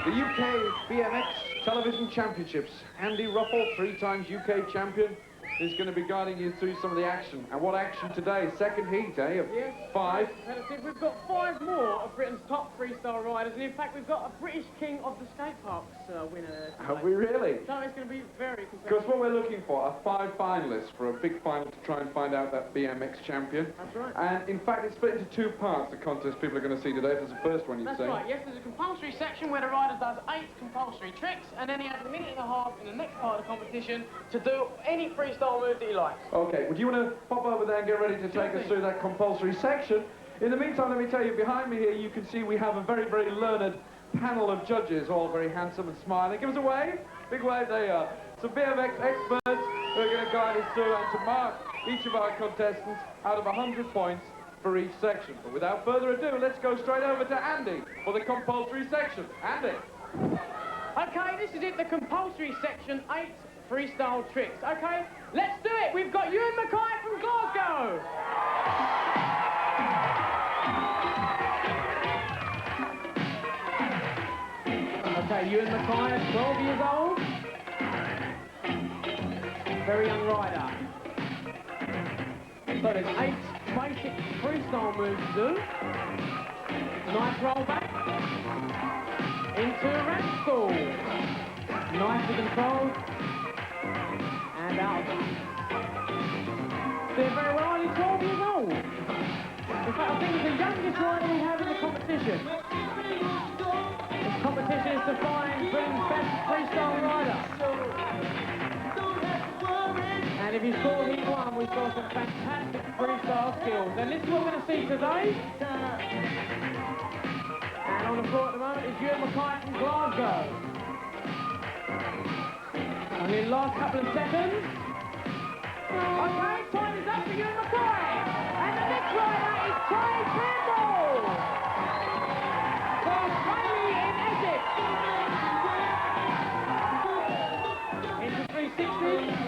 The UK BMX Television Championships. Andy Ruffell, 3 times UK champion, is going to be guiding you through some of the action. And what action today? Second heat, eh? Of 5. We've got 5 more of Britain's top freestyle riders, and in fact we've got a British King of the Skate Parks winner. Have we really? So it's going to be very competitive. Because what we're looking for are 5 finalists for a big final to try and find out that BMX champion. That's right. And in fact it's split into 2 parts, the contest people are going to see today. There's the first one, you'd say. That's right, yes, there's a compulsory section where the rider does 8 compulsory tricks, and then he has a minute and a half in the next part of the competition to do any freestyle move that he likes. Okay, well, do you want to pop over there and get ready to take us through that compulsory section? In the meantime, let me tell you, behind me here, you can see we have a very, very learned panel of judges, all very handsome and smiling. Give us a wave. Big wave, there you are. Some BMX experts who are going to guide us through and to mark each of our contestants out of 100 points for each section. But without further ado, let's go straight over to Andy for the compulsory section. Andy. Okay, this is it, the compulsory section, 8 freestyle tricks. Okay, let's do it. We've got Euan Mackay from Glasgow. Okay, Euan Mackay, 12 years old. Very young rider. So there's 8 basic freestyle moves to do. Nice rollback. Into ramp stall. Nicely controlled. And out. Doing very well, only 12 years old. In fact, I think he's the youngest rider we have in the competition. This competition is to find Britain's best freestyle rider. And if you saw he won, we saw some fantastic freestyle skills. And this is what we're going to see today. And on the floor at the moment is Euan Mackay from Glasgow. Only the last couple of seconds. Okay, time is up for Euan Mackay. And the next rider is Campbell from Pirrie in Essex. Into 360.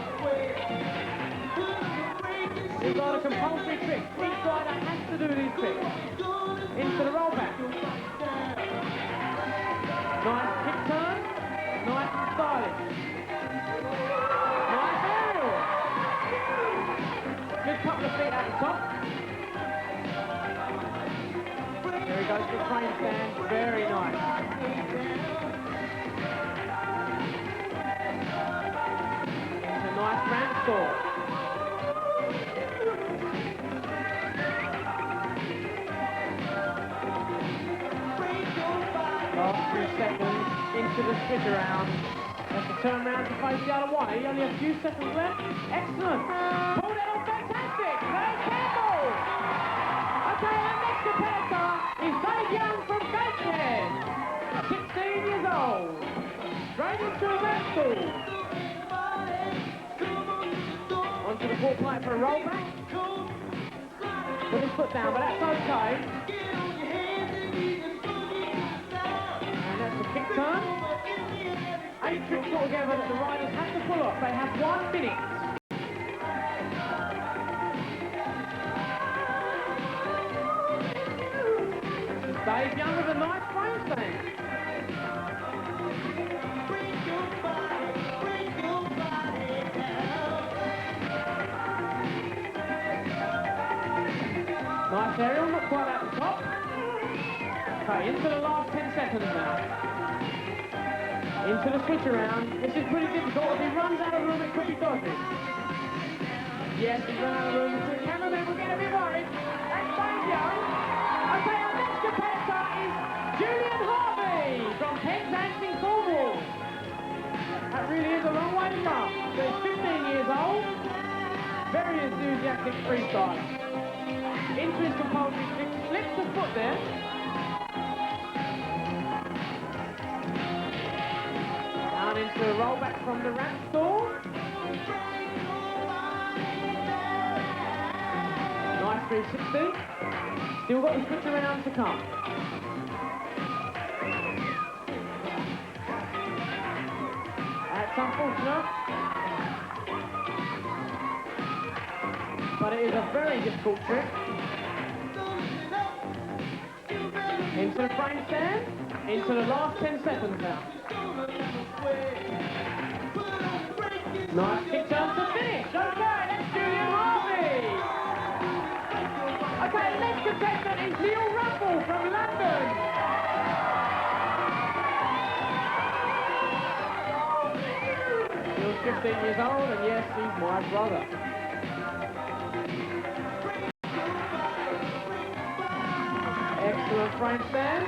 We've got a compulsory trick. Each rider has to do these tricks. Into the rollback. Nice kick turn. Nice and stylish. Nice aerial. Good couple of feet at the top. There he goes to the train stand. Very nice. It's a nice ramp stall. Last 2 seconds into the switch around. Has to turn around to face the other way. Only a few seconds left. Excellent. Pulled it off, fantastic. There's Campbell. Okay, our next competitor is Dave Young from Gateshead. 16 years old. Straight into a ramp stall. Onto the full plate for a rollback. Put his foot down, but that's okay. Kick turn. 8 tricks altogether that the riders have to pull off. They have 1 minute. Dave Young with a nice frame stand. Nice aerial, not quite at the top. Okay, into the last 10 seconds now. Into the switch around. This is pretty difficult. If he runs out of room, it could be dodgy. Yes, he's run out of room. The cameraman will get a bit worried. That's Dave Young. Okay, our next competitor is Julian Harvey from Penzance in Cornwall. That really is a long way to come. So he's 15 years old. Very enthusiastic freestyle. Into his compulsory trick. Flips the foot there. Into a rollback from the ramp stall. Nice 360. Still got the switch around to come. That's unfortunate. But it is a very difficult trick. Into the frame stand. Into the last 10 seconds now. Nice kick turn to finish. Okay, that's Julian Harvey. Okay, the next contestant is Ruffell from London. He's 15 years old, and yes, he's my brother. Excellent frame stand.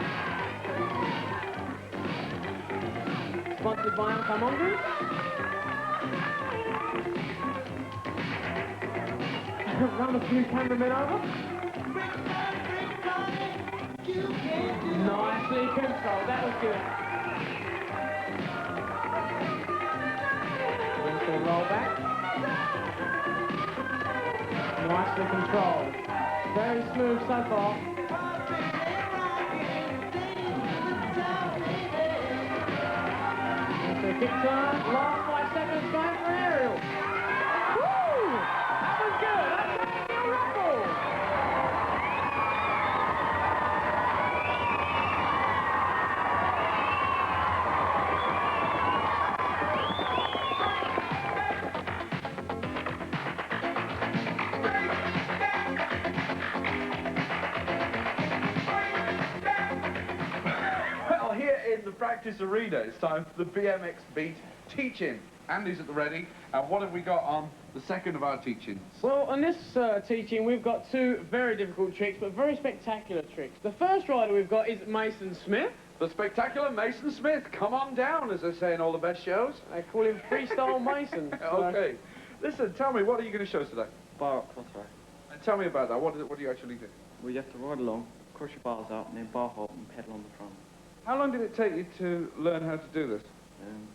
Sponsored by Mongoose. Run a few cameramen over. Nicely controlled, that was good. Into the roll back. Nicely controlled. Very smooth so far. Into the kick turn, last 5 seconds going for aerial. Woo! That was good, that's Ruffell. Well, here in the practice arena, it's time for the BMX Beat teaching. Andy's at the ready, and what have we got on the second of our teachings? Well, on this teaching, we've got 2 very difficult tricks, but very spectacular tricks. The first rider we've got is Mason Smith. The spectacular Mason Smith. Come on down, as they say in all the best shows. They call him Freestyle Mason. So. Okay. Listen, tell me, what are you going to show us today? Bar up crossway. Tell me about that. What do you actually do? Well, you have to ride along, cross your bars out, and then bar hop and pedal on the front. How long did it take you to learn how to do this?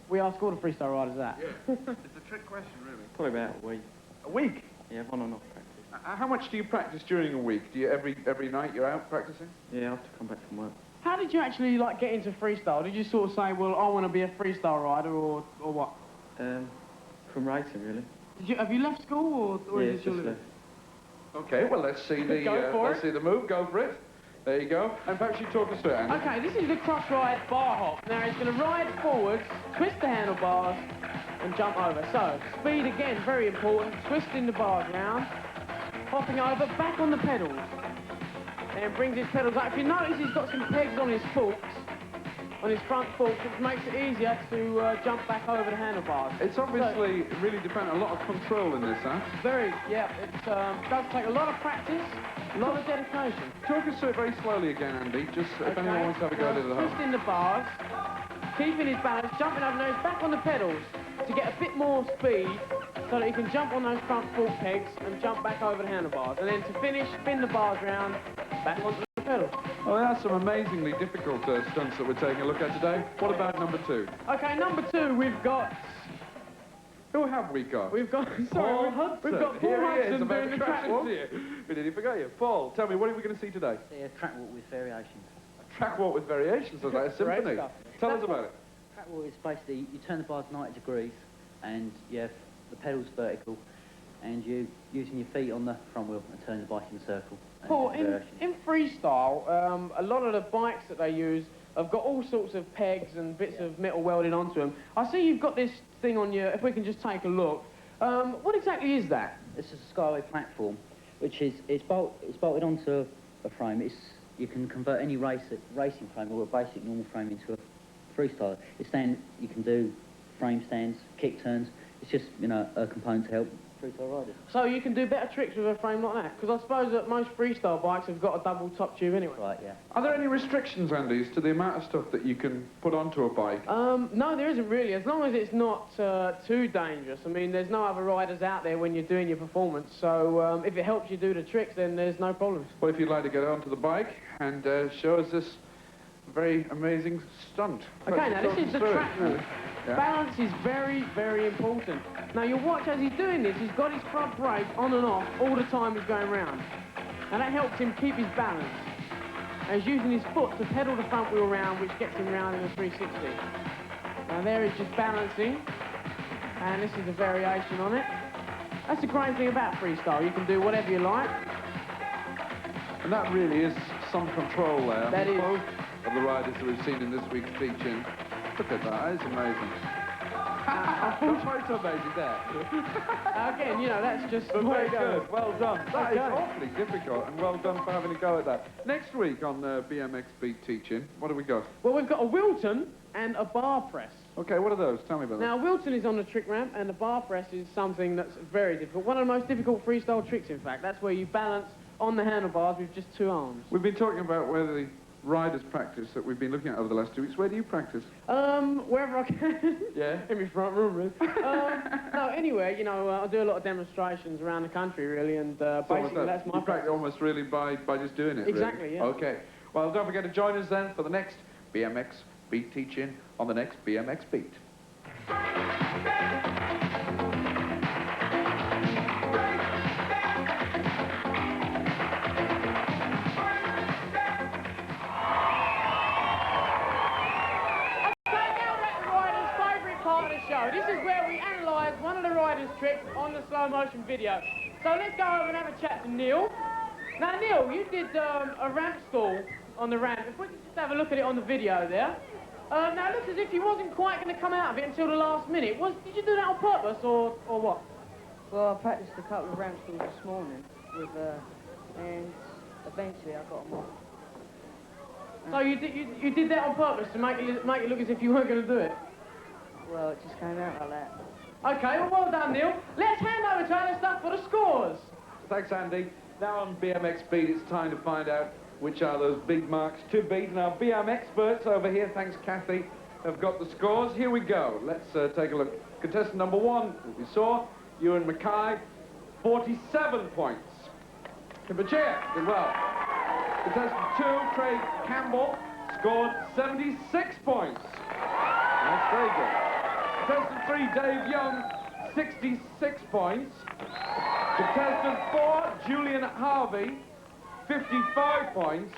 We ask all the freestyle riders that. Yeah. It's a trick question, really. Probably about a week. A week? Yeah, on and off practice. How much do you practice during a week? Do you every night you're out practicing? Yeah, I have to come back from work. How did you actually get into freestyle? Did you sort of say, well, I want to be a freestyle rider, or what? From racing, really. Have you left school, or Yeah, is it your just living? left. Okay, well let's see the let's see the move. Go for it. There you go. And perhaps you talk us through it, Andy. Okay, this is the cross ride bar hop. Now he's going to ride forwards, twist the handlebars, and jump over. So speed again, very important. Twisting the bars round, hopping over, back on the pedals, and brings his pedals up. If you notice, he's got some pegs on his forks, on his front forks, which makes it easier to jump back over the handlebars. It's obviously really dependent on a lot of control in this, huh? Very, yeah. It does take a lot of practice, a lot of dedication. Talk us through it very slowly again, Andy, just if anyone wants to have a go at it at home. Twisting the bars, keeping his balance, jumping over nose, back on the pedals to get a bit more speed so that he can jump on those front fork pegs and jump back over the handlebars. And then to finish, spin the bars round, back onto the pedals. Well, that's some amazingly difficult stunts that we're taking a look at today. What about number 2? Okay, number 2, we've got... Who have we got? We've got... Paul Hudson. We've got Paul Here he is, Hudson about doing to the crash track walk. into you. We didn't forget you. Paul, tell me, what are we going to see today? See a track walk with variations. A track walk with variations, like a symphony. stuff. Tell us about it. Track walk is basically, you turn the bars 90 degrees and you have the pedals vertical and you using your feet on the front wheel and turn the bike in a circle. and Paul, variations. in freestyle, a lot of the bikes that they use have got all sorts of pegs and bits of metal welded onto them. I see you've got this thing on your... If we can just take a look. What exactly is that? This is a Skyway platform, which is it's bolted onto a frame. You can convert any racing frame or a basic normal frame into a freestyle. You can do frame stands, kick turns. It's just a component to help freestyle riders. So you can do better tricks with a frame like that? Because I suppose that most freestyle bikes have got a double top tube anyway. Right, yeah. Are there any restrictions, Andy, as to the amount of stuff that you can put onto a bike? No, there isn't really, as long as it's not too dangerous. I mean, there's no other riders out there when you're doing your performance, so if it helps you do the tricks, then there's no problems. Well, if you'd like to get onto the bike and show us this very amazing stunt. Okay, now this is the track walk. Yeah. Balance is very, very important. Now you'll watch as he's doing this, he's got his front brake on and off all the time he's going round. And that helps him keep his balance. And he's using his foot to pedal the front wheel round, which gets him round in a 360. Now there he's just balancing. And this is a variation on it. That's the great thing about freestyle. You can do whatever you like. And that really is some control there. That is. Both of the riders that we've seen in this week's teaching. Look at that, it's amazing. Don't try so amazing there. Again, you know, that's just But the way very it goes. good, well done. That is Okay. awfully difficult, and well done for having a go at that. Next week on BMX Beat teaching, what have we got? Well, we've got a Wilton and a bar press. Okay, what are those? Tell me about Now, Wilton is on the trick ramp, and the bar press is something that's very difficult. One of the most difficult freestyle tricks, in fact. That's where you balance on the handlebars with just two arms. We've been talking about where the riders practice that we've been looking at over the last 2 weeks. Where do you practice? Wherever I can. Yeah? In my front room, really. No, anywhere, you know, I do a lot of demonstrations around the country, really, and basically that's my You practice almost really by just doing it, Exactly, really. yeah. Okay. Well, don't forget to join us then for the next BMX Beat teaching on the next BMX Beat. Show. This is where we analyse one of the riders' tricks on the slow motion video. So let's go over and have a chat to Neil. Now Neil, you did a ramp stall on the ramp. If we could just have a look at it on the video there. Now it looks as if you wasn't quite going to come out of it until the last minute. Did you do that on purpose or what? Well, I practiced a couple of ramp stalls this morning with, and eventually I got them off. So you did that on purpose to make it look as if you weren't going to do it? Well, it just came out like that. Okay, well done, Neil. Let's hand over to Alistair for the scores. Thanks, Andy. Now on BMX Beat, it's time to find out which are those big marks to beat. And our BM experts over here, thanks Kathy, have got the scores. Here we go. Let's take a look. Contestant number 1, as we saw, Euan Mackay, 47 points. Campbell did well. Contestant 2, Craig Campbell, scored 76 points. That's very good. Contestant 3, Dave Young, 66 points. Contestant 4, Julian Harvey, 55 points.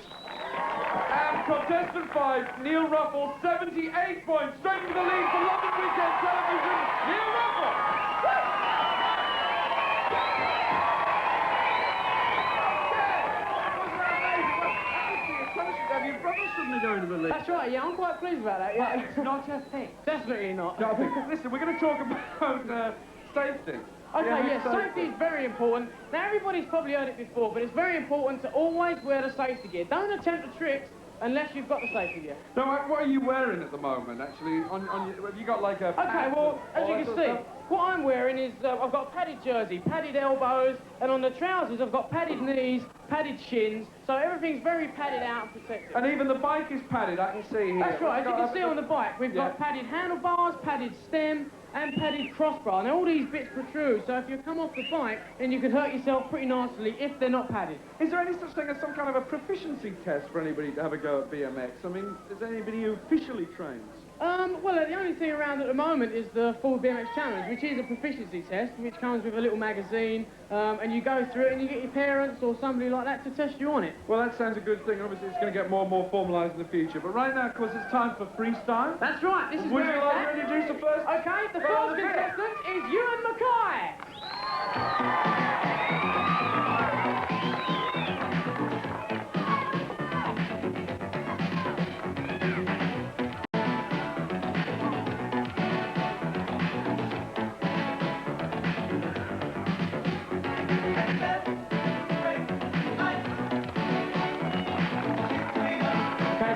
And contestant 5, Neil Ruffell, 78 points. Straight into the lead for London Weekend Television, Neil Ruffell. Have your brother suddenly going to the league? That's right, yeah, I'm quite pleased about that, yeah. It's not a thing. Definitely not. No, I think, listen, we're going to talk about safety. Okay, yes, safety is very important. Now, everybody's probably heard it before, but it's very important to always wear the safety gear. Don't attempt the tricks unless you've got the safety gear. No, what are you wearing at the moment, actually? Have you got like a... Okay, well, as you can see, what I'm wearing is, I've got a padded jersey, padded elbows, and on the trousers I've got padded knees, padded shins, so everything's very padded out and protected. And even the bike is padded, I can see here. That's right, as you can see on the bike, we've got padded handlebars, padded stem, and padded crossbar. Now all these bits protrude, so if you come off the bike, then you can hurt yourself pretty nicely if they're not padded. Is there any such thing as some kind of a proficiency test for anybody to have a go at BMX? I mean, is there anybody who officially trains? Well, the only thing around at the moment is the full BMX Challenge, which is a proficiency test, which comes with a little magazine, and you go through it and you get your parents or somebody like that to test you on it. Well, that sounds a good thing. Obviously, it's going to get more and more formalised in the future. But right now, of course, it's time for freestyle. That's right, this is Would where you it's like at. to introduce the first? Okay, the first contestant is Euan Mackay.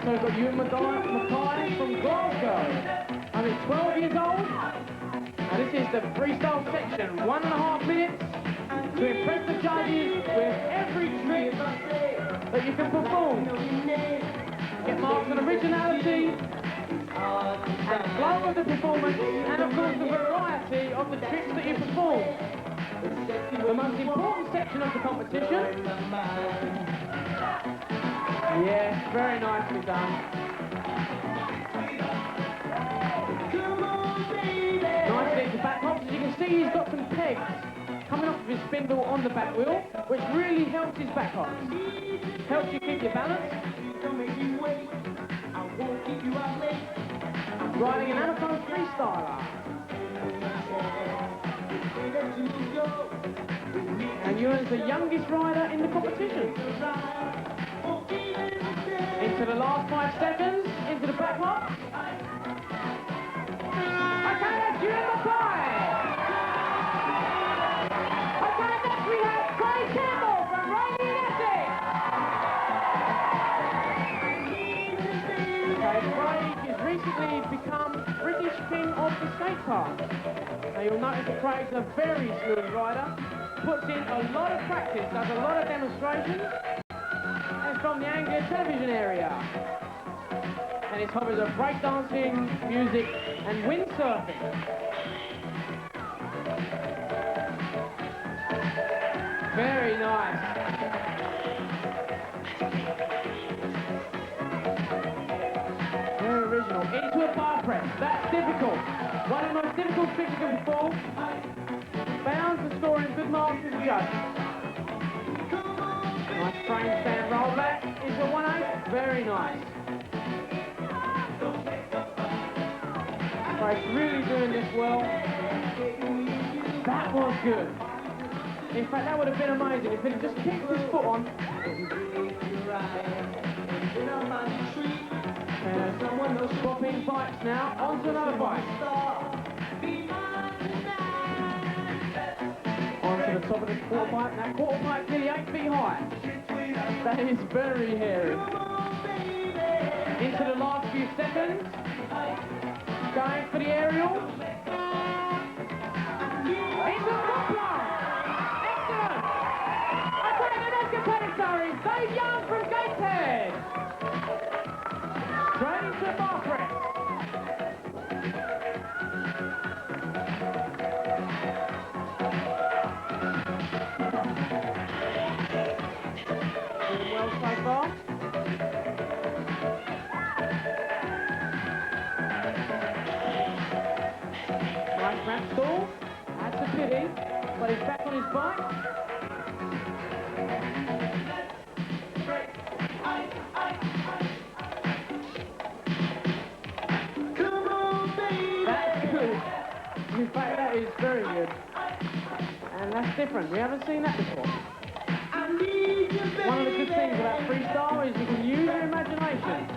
So we've got Euan Mackay from Glasgow. I'm 12 years old, and this is the freestyle section. 1.5 minutes to impress the judges with every trick that you can perform. Get marks on originality, and flow of the performance, and of course the variety of the tricks that you perform. The most important section of the competition. Yes, very nicely done. Nicely into back hops. As you can see, he's got some pegs coming off of his spindle on the back wheel, which really helps his back hops. Helps you keep your balance. Riding an Anaphone freestyler. And Euan's the youngest rider in the competition. Into the last 5 seconds, into the back hop. Okay, that's Euan Mackay. Okay, next we have Campbell from Rugby Essex. Okay, Craig has recently become British King of the Skate Park. Now you'll notice that Craig's a very smooth rider, puts in a lot of practice, does a lot of demonstrations, and from the Anglia television area. And his hobbies are breakdancing, music, and windsurfing. Very nice. Very original. Into a bar press. That's difficult. One of the most difficult tricks you can perform. Bound for scoring good marks as a judge. Nice frame stand roll back into a 1/8. Very nice. Craig's really doing this well. That was good. In fact, that would have been amazing if he had just kicked his foot on. And someone swapping bikes now onto another bike. Onto the top of the quarter pipe. That quarter pipe nearly 8 feet high. That is very hairy. Into the last few seconds. Going for the aerial. Into the Ruffell. Excellent. Okay, the next competitor is Dave Young from Gateshead. Straight into the bar press. Doing well so far. Nice ramp stall. That's a pity, but he's back on his bike. That's good. In fact, that is very good. And that's different. We haven't seen that before. One of the good things about freestyle is you can use your imagination.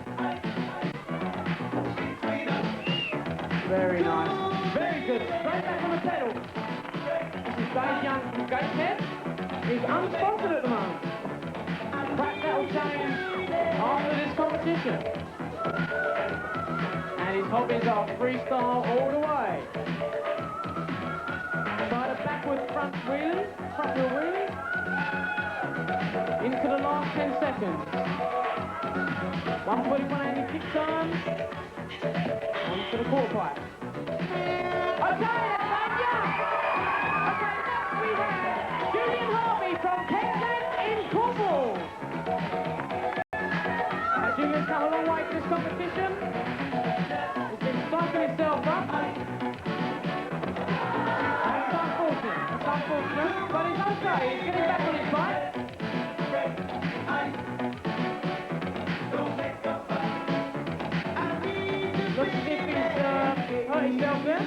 Very nice. Very good. Straight back on the pedal. This is Dave Young from Gateshead. He's unsponsored at the moment. Perhaps that will change after this competition. And his hobbies are freestyle all the way. Try the backward front wheel wheelie. Into the last 10 seconds. 140, 180 kick turn. Onto the quarter pipe. Okay, that's Dave Young. Okay, next we have Julian Harvey from Campbell in Campbell. Now Julian's come a long way to this competition. He's been psyching himself up. That's unfortunate. That's unfortunate. But he's okay. He's getting back on his bike. Looks as if he's hurt himself there.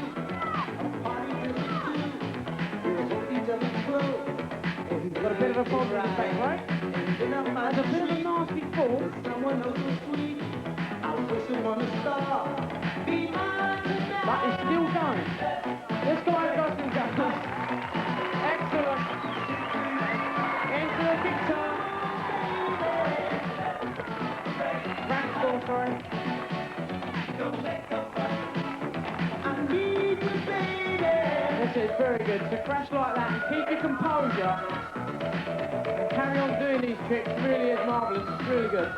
He's got a bit of a problem in his back, right? Has a bit of a nasty fall. But he's still going. This guy got some guts. Excellent. Into the kick turn. Ramp stall, sorry. This is very good. To crash like that and keep your composure and carry on doing these tricks really is marvellous. It's really good.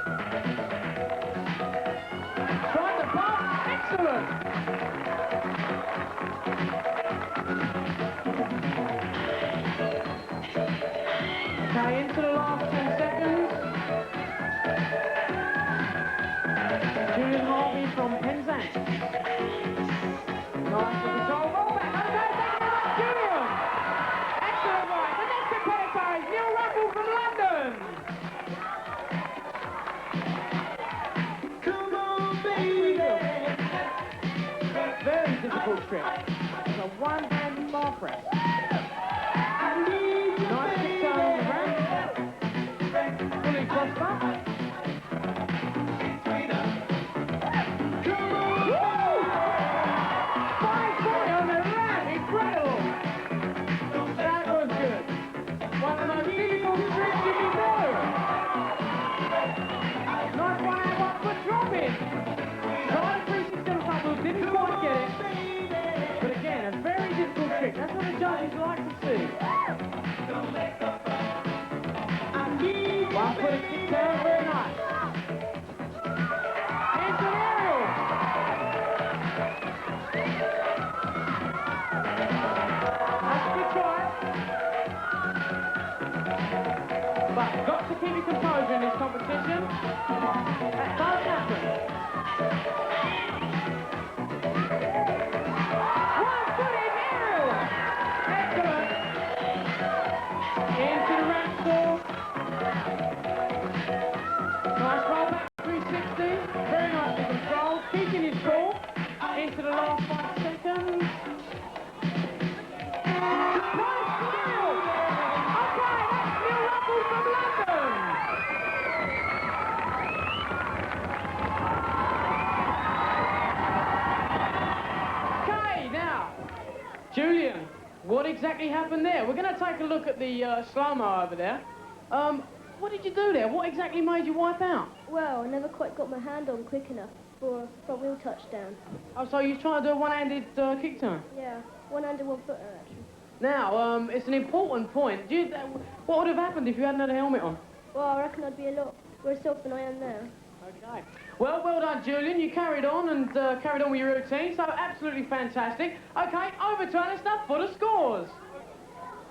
Try the bump. Excellent. Okay, into the last 10 seconds. Julian Harvey from Penzance. Nice to control. Roll back. Okay, thank you very much, Julian. Excellent ride. The next competitor is Ruffell from London. Come on, baby. Very difficult trick. It's a one-handed bar press. Nice kick turn on the ramp. Fully crossed up. One-footed kick turn, very nice. Into the aerial. That's a good try. But got to keep your composure in this competition. That does happen. One-footed aerial. Excellent. Into the ramp stall. Nice roll back 360. Very nicely controlled. Keeping his ball. Into the last 5 seconds. Nice steal! Okay, that's Neil Ruffell from London. Okay, now, Julian, what exactly happened there? We're going to take a look at the slow-mo over there. What did you do there? What exactly made you wipe out? Well, I never quite got my hand on quick enough for a front wheel touchdown. Oh, so you're trying to do a one-handed kick turn? Yeah, one hand and one footer actually. Now, it's an important point. What would have happened if you hadn't had a helmet on? Well, I reckon I'd be a lot worse off than I am now. Okay. Well done, Julian. You carried on and carried on with your routine, so absolutely fantastic. Okay, over to Alistair for the scores.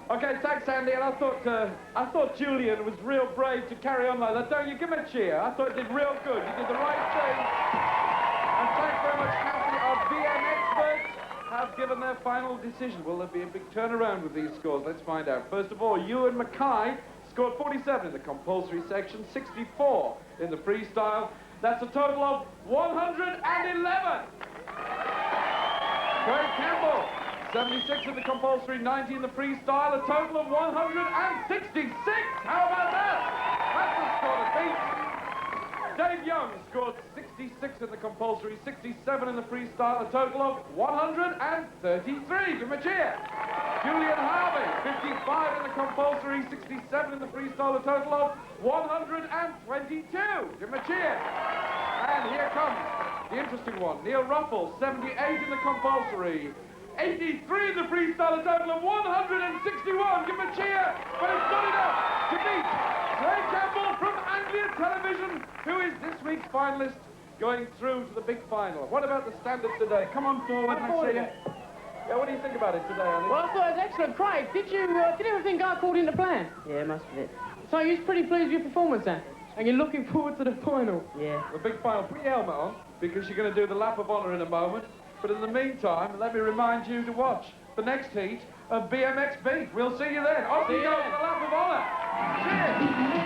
Okay, thanks, Andy. And I thought Julian was real brave to carry on like that. Don't you? Give him a cheer. I thought he did real good. He did the right thing. And thanks very much, Kathy. Our BMX experts have given their final decision. Will there be a big turnaround with these scores? Let's find out. First of all, Euan Mackay scored 47 in the compulsory section, 64 in the freestyle. That's a total of 111. Campbell, 76 in the compulsory, 90 in the freestyle, a total of 166. How about that? That's a score to beat. Dave Young scored 66 in the compulsory, 67 in the freestyle, a total of 133. Give him a cheer. Julian Harvey, 55 in the compulsory, 67 in the freestyle, a total of 122. Give him a cheer. And here comes the interesting one. Neil Ruffell, 78 in the compulsory, 83 in the freestyle, a total of 161. Give him a cheer, but it's not enough to beat Campbell from Anglia Television, who is this week's finalist going through to the big final. What about the standard today? Come on forward, let's see it. Yeah, what do you think about it today, Andy? Well, I thought it was excellent. Craig, did everything go according to plan? Yeah, most of it. So you're pretty pleased with your performance then? And you're looking forward to the final? Yeah. The big final. Put your helmet on, because you're going to do the lap of honour in a moment. But in the meantime, let me remind you to watch the next heat of BMX Beat. We'll see you then. Off you go to the lap of honour. Cheers.